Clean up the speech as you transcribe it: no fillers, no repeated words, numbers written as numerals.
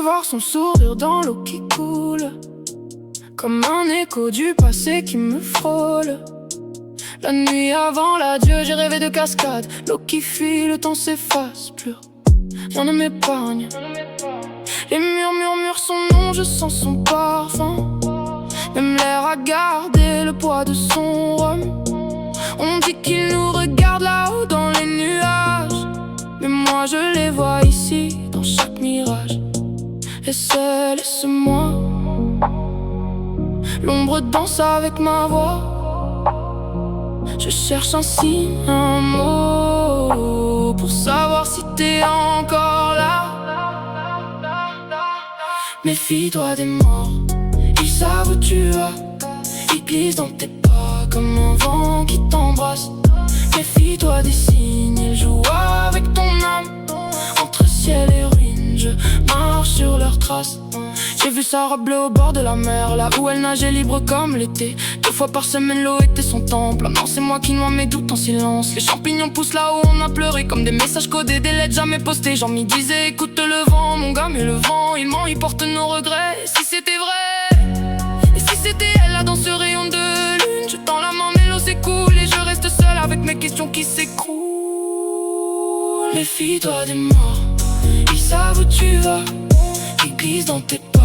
voir son sourire dans l'eau qui coule, comme un écho du passé qui me frôle. La nuit avant l'adieu, j'ai rêvé de cascade. L'eau qui fuit, le temps s'efface, plus rien ne m'épargne. Les murs murmurent son nom, je sens son parfum. Même l'air a gardé le poids de son rhum. On dit qu'il nous regarde là-haut dans les nuages, mais moi je les vois ici, dans chaque mirage. Laisse-moi. L'ombre danse avec ma voix. Je cherche un signe, un mot, pour savoir si t'es encore là. Méfie-toi des morts, ils savent où tu vas. Ils glissent dans tes pas comme un vent qui t'embrasse. Méfie-toi des signes, ils jouent avec ton âme. Entre ciel et ruine, je marche sur leurs traces. J'ai vu sa robe bleue au bord de la mer, là où elle nageait libre comme l'été. 2 fois par semaine l'eau était son temple. Non, c'est moi qui noie mes doutes en silence. Les champignons poussent là où on a pleuré, comme des messages codés, des lettres jamais postées. Jean m'y disait écoute le vent, mon gars, mais le vent il ment, il porte nos regrets. Et si c'était vrai, et si c'était elle là dans ce rayon de lune, je tends la main mais l'eau s'écoule et je reste seul avec mes questions qui s'écroulent. Méfie-toi des morts, ils savent où tu vas. Ils glissent dans tes pas